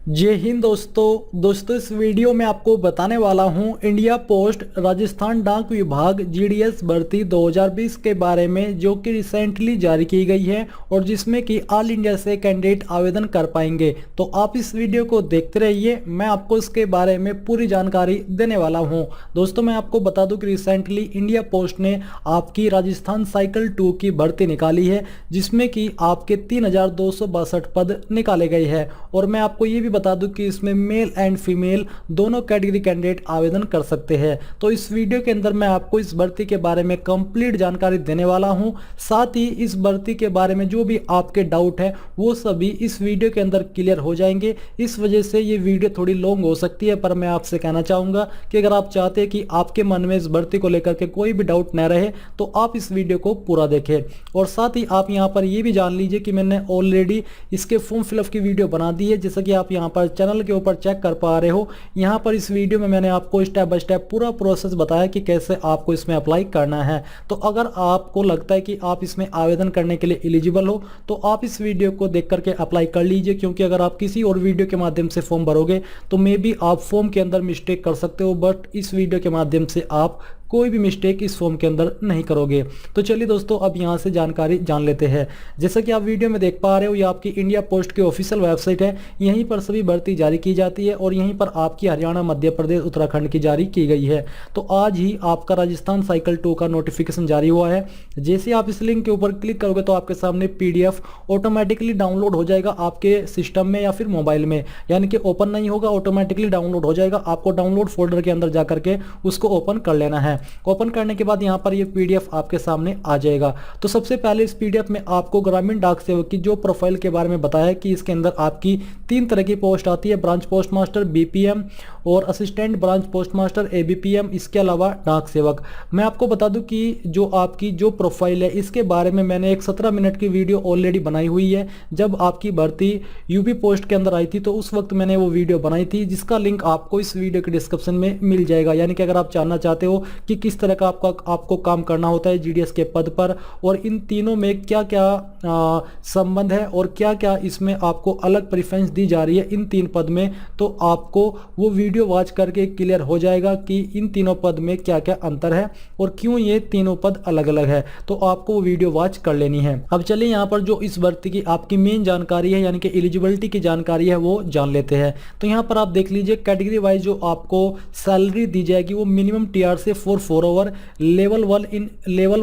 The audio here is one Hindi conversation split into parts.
जय हिंद दोस्तों इस वीडियो में आपको बताने वाला हूं इंडिया पोस्ट राजस्थान डाक विभाग जीडीएस भर्ती 2020 के बारे में, जो कि रिसेंटली जारी की गई है और जिसमें कि ऑल इंडिया से कैंडिडेट आवेदन कर पाएंगे। तो आप इस वीडियो को देखते रहिए, मैं आपको इसके बारे में पूरी जानकारी देने वाला हूं। दोस्तों मैं आपको बता दूं कि रिसेंटली इंडिया पोस्ट ने आपकी राजस्थान साइकिल 2 की भर्ती निकाली है, जिसमें कि आपके 3262 पद निकाले गए हैं। और मैं आपको ये भी बता दूं कि इसमें मेल एंड फीमेल दोनों कैटेगरी कैंडिडेट आवेदन कर सकते हैं। तो इस वीडियो के अंदर मैं आपको इस भर्ती के बारे में कंप्लीट जानकारी देने वाला हूं। साथ ही इस भर्ती के बारे में जो भी आपके डाउट है वो सभी इस वीडियो के अंदर क्लियर हो जाएंगे। इस वजह से ये वीडियो थोड़ी लॉन्ग हो सकती है, पर मैं आपसे कहना चाहूंगा कि अगर आप चाहते हैं कि आपके मन में इस भर्ती को लेकर के कोई भी डाउट न रहे तो आप इस वीडियो को पूरा देखें। और साथ ही आप यहाँ पर ये भी जान लीजिए कि मैंने ऑलरेडी इसके फॉर्म फिलअप की वीडियो बना दी है, जैसा कि आप यहाँ पर चैनल के ऊपर चेक कर पा रहे हो। यहाँ पर इस वीडियो में मैंने आपको स्टेप बाय स्टेप पूरा प्रोसेस बताया कि कैसे आपको इसमें अप्लाई करना है। तो अगर आपको लगता है कि आप इसमें आवेदन करने के लिए एलिजिबल हो तो आप इस वीडियो को देख करके अप्लाई कर लीजिए, क्योंकि अगर आप किसी और वीडियो के माध्यम से फॉर्म भरोगे तो मे बी आप फॉर्म के अंदर मिस्टेक कर सकते हो, बट इस वीडियो के माध्यम से आप कोई भी मिस्टेक इस फॉर्म के अंदर नहीं करोगे। तो चलिए दोस्तों अब यहाँ से जानकारी जान लेते हैं। जैसा कि आप वीडियो में देख पा रहे हो, ये आपकी इंडिया पोस्ट की ऑफिशियल वेबसाइट है। यहीं पर सभी भर्ती जारी की जाती है और यहीं पर आपकी हरियाणा, मध्य प्रदेश, उत्तराखंड की जारी की गई है। तो आज ही आपका राजस्थान साइकिल 2 का नोटिफिकेशन जारी हुआ है। जैसे आप इस लिंक के ऊपर क्लिक करोगे तो आपके सामने पीडीएफ ऑटोमेटिकली डाउनलोड हो जाएगा आपके सिस्टम में या फिर मोबाइल में, यानी कि ओपन नहीं होगा, ऑटोमेटिकली डाउनलोड हो जाएगा। आपको डाउनलोड फोल्डर के अंदर जाकर के उसको ओपन कर लेना है। ओपन करने के बाद यहाँ पर ये पीडीएफ आपके सामने आ जाएगा। तो सबसे पहले इस पीडीएफ में आपको ग्रामीण डाक सेवक की जो प्रोफाइल के बारे में बताया कि इसके अंदर आपकी 3 तरह की पोस्ट आती है, ब्रांच पोस्ट मास्टर, बीपीएम और assistant branch post master, ABPM, इसके अलावा डाक सेवक। मैं आपको बता दूं कि जो आपकी जो प्रोफाइल है इसके बारे में मैंने एक 17 मिनट की वीडियो ऑलरेडी बनाई हुई है। जब आपकी भर्ती यूपी पोस्ट के अंदर आई थी तो उस वक्त मैंने वो वीडियो बनाई थी, जिसका लिंक आपको इस वीडियो के डिस्क्रिप्शन में मिल जाएगा। यानी कि अगर आप जानना चाहते हो कि किस तरह का आपको काम करना होता है जीडीएस के पद पर और इन तीनों में क्या क्या संबंध है और क्या क्या इसमें आपको अलग प्रेफरेंस दी जा रही है इन 3 पद में, तो आपको वो वीडियो वॉच करके क्लियर हो जाएगा कि इन तीनों पद में क्या क्या अंतर है और क्यों ये तीनों पद अलग अलग है। तो आपको वो वीडियो वॉच कर लेनी है। अब चलिए यहाँ पर जो इस भर्ती की आपकी मेन जानकारी है, यानी कि एलिजिबिलिटी की जानकारी है, वो जान लेते हैं। तो यहाँ पर आप देख लीजिए कैटेगरी वाइज जो आपको सैलरी दी जाएगी वो मिनिमम टीआरसी 4 ओवर, लेवल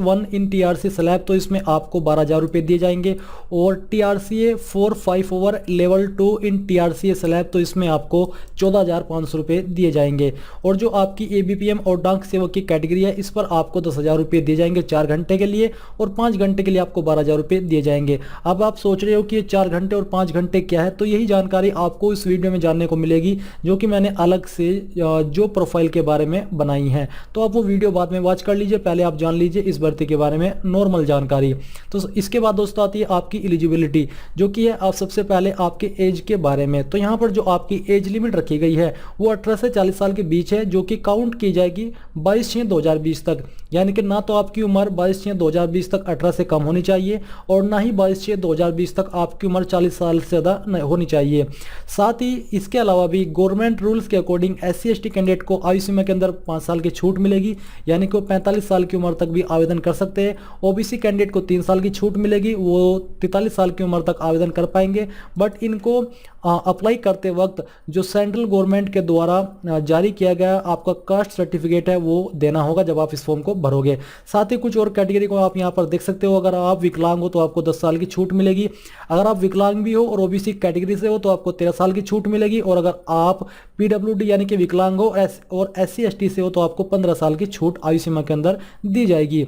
1 इन टीआरसी स्लैब, तो इसमें आपको 12,000 रुपए दिए जाएंगे। और टीआरसी 4-5 ओवर, लेवल 2 इन टीआरसी स्लैब, तो इसमें आपको 14,500 रुपए दिए जाएंगे। और जो आपकी एबीपीएम और डाक सेवक की कैटेगरी है इस पर आपको 10,000 रुपए दिए जाएंगे 4 घंटे के लिए, और 5 घंटे के लिए आपको 12,000 रुपए दिए जाएंगे। अब आप सोच रहे हो कि ये 4 घंटे और 5 घंटे क्या है, तो यही जानकारी आपको इस वीडियो में जानने को मिलेगी, जो कि मैंने अलग से जो प्रोफाइल के बारे में बनाई है। तो आप वो वीडियो बाद में वॉच कर लीजिए, पहले आप जान लीजिए इस भर्ती के बारे में नॉर्मल जानकारी। तो इसके बाद दोस्तों आती है आपकी एलिजिबिलिटी, जो कि है आप सबसे पहले आपके एज के बारे में। तो यहाँ पर जो आपकी एज लिमिट रखी गई है वो 18 से 40 साल के बीच है, जो कि काउंट की जाएगी 22/6/2020 तक। यानी कि ना तो आपकी उम्र 22/6/2020 तक 18 से कम होनी चाहिए और ना ही 22/6/2020 तक आपकी उम्र 40 साल से ज़्यादा होनी चाहिए। साथ ही इसके अलावा भी गवर्नमेंट रूल्स के अकॉर्डिंग SC/ST कैंडिडेट को आयु सीमा के अंदर 5 साल की छूट मिलेगी, यानी कि वो 45 साल की उम्र तक भी आवेदन कर सकते हैं। ओबीसी कैंडिडेट को 3 साल की छूट मिलेगी, वो 43 साल की उम्र तक आवेदन कर पाएंगे। बट इनको अप्लाई करते वक्त जो सेंट्रल गवर्नमेंट के द्वारा जारी किया गया आपका कास्ट सर्टिफिकेट है वो देना होगा जब आप इस फॉर्म को भरोगे। साथ ही कुछ और कैटेगरी को आप यहाँ पर देख सकते हो। अगर आप विकलांग हो तो आपको 10 साल की छूट मिलेगी। अगर आप विकलांग भी हो और ओबीसी कैटेगरी से हो तो आपको 13 साल की छूट मिलेगी। और अगर आप पीडब्ल्यूडी यानी कि विकलांग हो और SC/ST से हो तो आपको 15 साल की छूट आयु सीमा के अंदर दी जाएगी।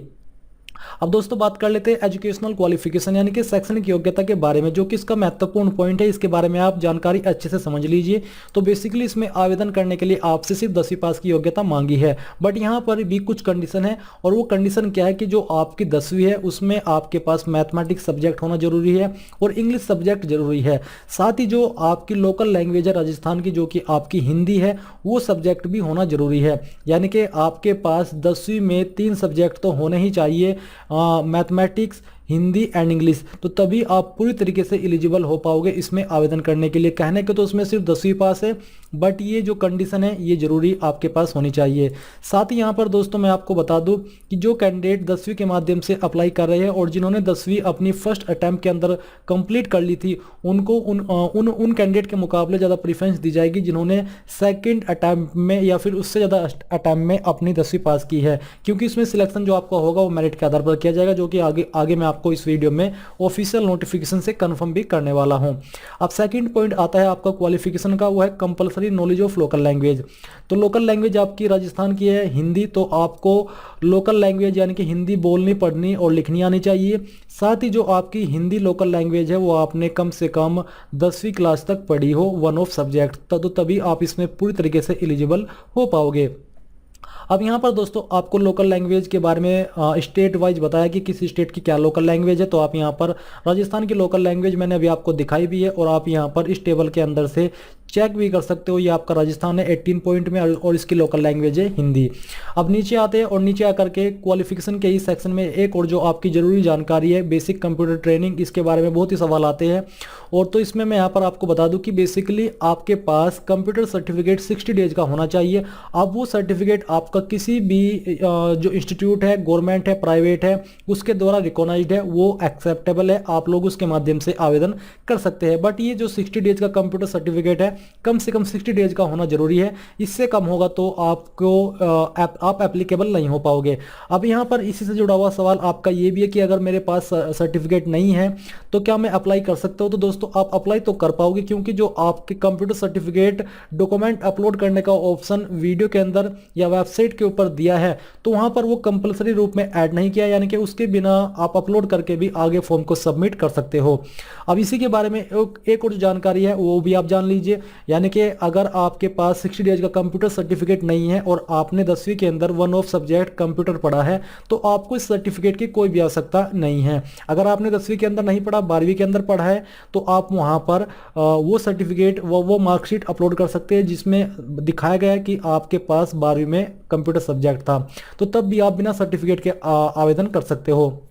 अब दोस्तों बात कर लेते हैं एजुकेशनल क्वालिफिकेशन यानी कि शैक्षणिक योग्यता के बारे में, जो कि इसका महत्वपूर्ण पॉइंट है। इसके बारे में आप जानकारी अच्छे से समझ लीजिए। तो बेसिकली इसमें आवेदन करने के लिए आपसे सिर्फ 10वीं पास की योग्यता मांगी है, बट यहाँ पर भी कुछ कंडीशन है। और वो कंडीशन क्या है कि जो आपकी 10वीं है उसमें आपके पास मैथमेटिक्स सब्जेक्ट होना जरूरी है और इंग्लिश सब्जेक्ट जरूरी है। साथ ही जो आपकी लोकल लैंग्वेज है राजस्थान की, जो कि आपकी हिंदी है, वो सब्जेक्ट भी होना जरूरी है। यानी कि आपके पास 10वीं में 3 सब्जेक्ट तो होने ही चाहिए, मैथमेटिक्स, हिंदी एंड इंग्लिश, तो तभी आप पूरी तरीके से एलिजिबल हो पाओगे इसमें आवेदन करने के लिए। कहने के तो उसमें सिर्फ 10वीं पास है, बट ये जो कंडीशन है ये जरूरी आपके पास होनी चाहिए। साथ ही यहाँ पर दोस्तों मैं आपको बता दूं कि जो कैंडिडेट 10वीं के माध्यम से अप्लाई कर रहे हैं और जिन्होंने 10वीं अपनी फर्स्ट अटैम्प्ट के अंदर कंप्लीट कर ली थी, उनको उन कैंडिडेट के मुकाबले ज़्यादा प्रीफरेंस दी जाएगी जिन्होंने सेकंड अटैम्प्ट में या फिर उससे ज़्यादा अटैम्प्ट में अपनी 10वीं पास की है, क्योंकि इसमें सिलेक्शन जो आपका होगा वो मेरिट के आधार पर किया जाएगा, जो कि आगे मैं आपको इस वीडियो में ऑफिशियल नोटिफिकेशन से कंफर्म भी करने वाला हूं। अब सेकंड पॉइंट आता है आपका क्वालिफिकेशन का, वो है compulsory knowledge of local language. तो लोकल लैंग्वेज आपकी राजस्थान की है हिंदी, तो आपको लोकल लैंग्वेज यानी कि हिंदी बोलनी, पढ़नी और लिखनी आनी चाहिए। साथ ही जो आपकी हिंदी लोकल लैंग्वेज है वो आपने कम से कम 10वीं क्लास तक पढ़ी हो, वन ऑफ सब्जेक्ट, तो तभी आप इसमें पूरी तरीके से एलिजिबल हो पाओगे। अब यहाँ पर दोस्तों आपको लोकल लैंग्वेज के बारे में स्टेट वाइज बताया कि किस स्टेट की क्या लोकल लैंग्वेज है। तो आप यहाँ पर राजस्थान की लोकल लैंग्वेज मैंने अभी आपको दिखाई भी है, और आप यहाँ पर इस टेबल के अंदर से चेक भी कर सकते हो। ये आपका राजस्थान है 18 पॉइंट में, और इसकी लोकल लैंग्वेज है हिंदी। अब नीचे आते हैं, और नीचे आकर के क्वालिफिकेशन के इस सेक्शन में एक और जो आपकी जरूरी जानकारी है, बेसिक कंप्यूटर ट्रेनिंग, इसके बारे में बहुत ही सवाल आते हैं। और तो इसमें मैं यहाँ पर आपको बता दूं कि बेसिकली आपके पास कंप्यूटर सर्टिफिकेट 60 डेज का होना चाहिए। अब वो सर्टिफिकेट आपका किसी भी जो इंस्टीट्यूट है, गवर्नमेंट है, प्राइवेट है, उसके द्वारा रिकॉग्नाइज्ड है, वो एक्सेप्टेबल है, आप लोग उसके माध्यम से आवेदन कर सकते हैं। बट ये जो 60 डेज का कंप्यूटर सर्टिफिकेट है, कम से कम 60 डेज का होना जरूरी है। इससे कम होगा तो आपको आप एप्लीकेबल नहीं हो पाओगे। अब यहाँ पर इसी से जुड़ा हुआ सवाल आपका ये भी है कि अगर मेरे पास सर्टिफिकेट नहीं है तो क्या मैं अप्लाई कर सकता हूँ? तो दोस्तों आप अप्लाई तो कर पाओगे, क्योंकि जो आपके कंप्यूटर सर्टिफिकेट डॉक्यूमेंट अपलोड करने का ऑप्शन वीडियो के अंदर या वेबसाइट के ऊपर दिया है, तो वहां पर वो कंपलसरी रूप में ऐड नहीं किया, यानी कि उसके बिना आप अपलोड करके भी आगे फॉर्म को सबमिट कर सकते हो। अब इसी के बारे में एक और जानकारी है वो भी आप जान लीजिए, यानी कि अगर आपके पास 60 डेज का कंप्यूटर सर्टिफिकेट नहीं है और आपने 10वीं के अंदर वन ऑफ सब्जेक्ट कंप्यूटर पढ़ा है, तो आपको इस सर्टिफिकेट की कोई भी आवश्यकता नहीं है। अगर आपने 10वीं के अंदर नहीं पढ़ा, 12वीं के अंदर पढ़ा है, तो आप वहां पर वो सर्टिफिकेट वो मार्कशीट अपलोड कर सकते हैं जिसमें दिखाया गया है कि आपके पास 12वीं में कंप्यूटर सब्जेक्ट था, तो तब भी आप बिना सर्टिफिकेट के आवेदन कर सकते हो।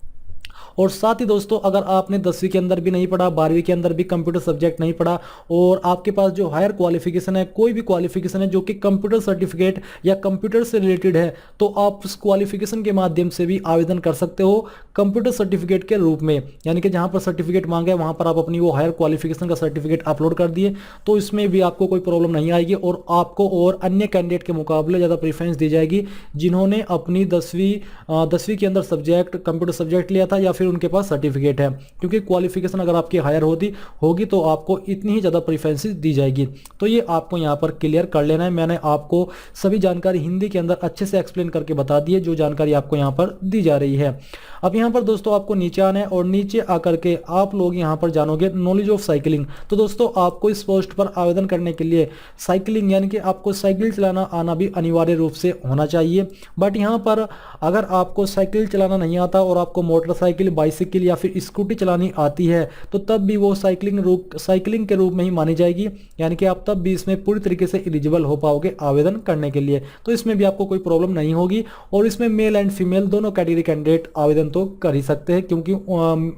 और साथ ही दोस्तों अगर आपने 10वीं के अंदर भी नहीं पढ़ा, 12वीं के अंदर भी कंप्यूटर सब्जेक्ट नहीं पढ़ा, और आपके पास जो हायर क्वालिफिकेशन है, कोई भी क्वालिफिकेशन है जो कि कंप्यूटर सर्टिफिकेट या कंप्यूटर से रिलेटेड है, तो आप उस क्वालिफिकेशन के माध्यम से भी आवेदन कर सकते हो कंप्यूटर सर्टिफिकेट के रूप में। यानी कि जहां पर सर्टिफिकेट मांगे वहां पर आप अपनी वो हायर क्वालिफिकेशन का सर्टिफिकेट अपलोड कर दिए, तो इसमें भी आपको कोई प्रॉब्लम नहीं आएगी, और आपको और अन्य कैंडिडेट के मुकाबले ज़्यादा प्रेफरेंस दी जाएगी जिन्होंने अपनी 10वीं के अंदर सब्जेक्ट कंप्यूटर सब्जेक्ट लिया था या फिर उनके पास सर्टिफिकेट है। क्योंकि क्वालिफिकेशन अगर आपकी हायर होगी तो आपको इतनी ही ज़्यादा प्रेफरेंसेस दी जाएगी। तो ये आपको यहाँ पर क्लियर कर लेना है। मैंने आपको सभी जानकारी हिंदी के अंदर अच्छे से एक्सप्लेन करके बता दी है, जो जानकारी आपको यहाँ पर दी जा रही है। अब यहाँ पर दोस्तों आपको नीचे आना है, और नीचे आकर के आप लोग यहाँ पर जानोगे नॉलेज ऑफ साइकिलिंग। तो दोस्तों आपको इस पोस्ट पर आवेदन करने के लिए साइकिलिंग यानी कि आपको साइकिल चलाना आना भी अनिवार्य रूप से होना चाहिए। बट यहाँ पर अगर आपको साइकिल चलाना नहीं आता और आपको मोटरसाइकिल, बाइसिकल या फिर स्कूटी चलानी आती है, तो तब भी वो साइकिलिंग के रूप में ही मानी जाएगी, यानी कि आप तब भी इसमें पूरी तरीके से एलिजिबल हो पाओगे आवेदन करने के लिए। तो इसमें भी आपको कोई प्रॉब्लम नहीं होगी, और इसमें मेल एंड फीमेल दोनों कैटेगरी कैंडिडेट आवेदन तो कर ही सकते हैं, क्योंकि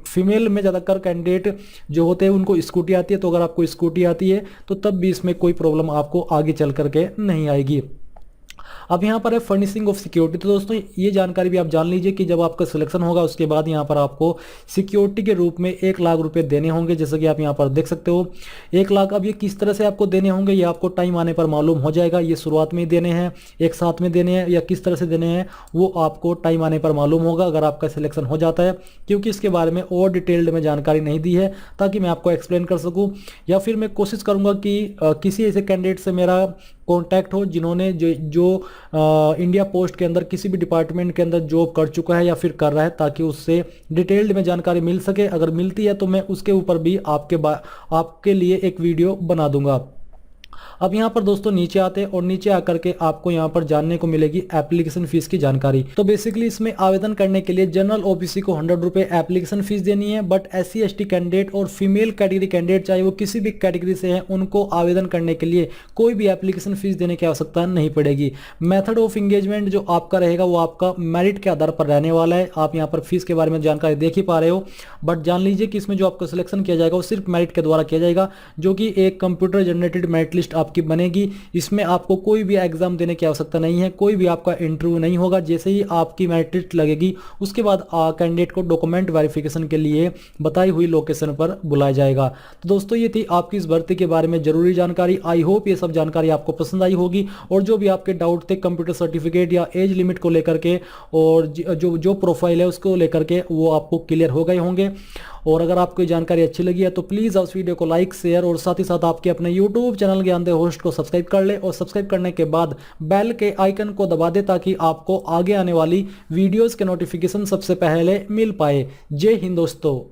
फीमेल में ज़्यादातर कैंडिडेट जो होते हैं उनको स्कूटी आती है। तो अगर आपको स्कूटी आती है तो तब भी इसमें कोई प्रॉब्लम आपको आगे चल करके नहीं आएगी। अब यहाँ पर है फर्निशिंग ऑफ सिक्योरिटी। तो दोस्तों ये जानकारी भी आप जान लीजिए कि जब आपका सिलेक्शन होगा उसके बाद यहाँ पर आपको सिक्योरिटी के रूप में 1 लाख रुपए देने होंगे, जैसे कि आप यहाँ पर देख सकते हो 1 लाख। अब ये किस तरह से आपको देने होंगे ये आपको टाइम आने पर मालूम हो जाएगा। ये शुरुआत में देने हैं, एक साथ में देने हैं, या किस तरह से देने हैं वो आपको टाइम आने पर मालूम होगा अगर आपका सिलेक्शन हो जाता है, क्योंकि इसके बारे में और डिटेल्ड में जानकारी नहीं दी है ताकि मैं आपको एक्सप्लेन कर सकूँ। या फिर मैं कोशिश करूँगा कि किसी ऐसे कैंडिडेट से मेरा कॉन्टैक्ट हो जिन्होंने जो इंडिया पोस्ट के अंदर किसी भी डिपार्टमेंट के अंदर जॉब कर चुका है या फिर कर रहा है, ताकि उससे डिटेल्ड में जानकारी मिल सके। अगर मिलती है तो मैं उसके ऊपर भी आपके लिए एक वीडियो बना दूंगा। अब यहाँ पर दोस्तों नीचे आते हैं और नीचे आकर के आपको यहाँ पर जानने को मिलेगी एप्लीकेशन फीस की जानकारी। तो बेसिकली इसमें आवेदन करने के लिए जनरल ओबीसी को 100 रुपए एप्लीकेशन फीस देनी है, बट SC ST कैंडिडेट और फीमेल कैटेगरी कैंडिडेट चाहे वो किसी भी कैटेगरी से हैं उनको आवेदन करने के लिए कोई भी एप्लीकेशन फीस देने की आवश्यकता नहीं पड़ेगी। मेथड ऑफ एंगेजमेंट जो आपका रहेगा वो आपका मेरिट के आधार पर रहने वाला है। आप यहाँ पर फीस के बारे में जानकारी देख ही पा रहे हो, बट जान लीजिए कि इसमें जो आपका सिलेक्शन किया जाएगा वो सिर्फ मेरिट के द्वारा किया जाएगा, जो कि एक कंप्यूटर जनरेटेड मेरिट लिस्ट आपकी बनेगी। इसमें आपको कोई भी एग्जाम देने की आवश्यकता नहीं है, कोई भी आपका इंटरव्यू नहीं होगा। जैसे ही आपकी मेरिट लिस्ट लगेगी उसके बाद कैंडिडेट को डॉक्यूमेंट वेरिफिकेशन के लिए बताई हुई लोकेशन पर बुलाया जाएगा। तो दोस्तों ये थी आपकी इस भर्ती के बारे में जरूरी जानकारी। आई होप ये सब जानकारी आपको पसंद आई होगी, और जो भी आपके डाउट थे कंप्यूटर सर्टिफिकेट या एज लिमिट को लेकर के और जो प्रोफाइल है उसको लेकर के वो आपको क्लियर हो गए होंगे। और अगर आपको जानकारी अच्छी लगी है तो प्लीज़ उस वीडियो को लाइक शेयर और साथ ही साथ आपके अपने यूट्यूब चैनल ज्ञानदेव होस्ट को सब्सक्राइब कर ले, और सब्सक्राइब करने के बाद बेल के आइकन को दबा दे ताकि आपको आगे आने वाली वीडियोस के नोटिफिकेशन सबसे पहले मिल पाए। जय हिंद दोस्तों।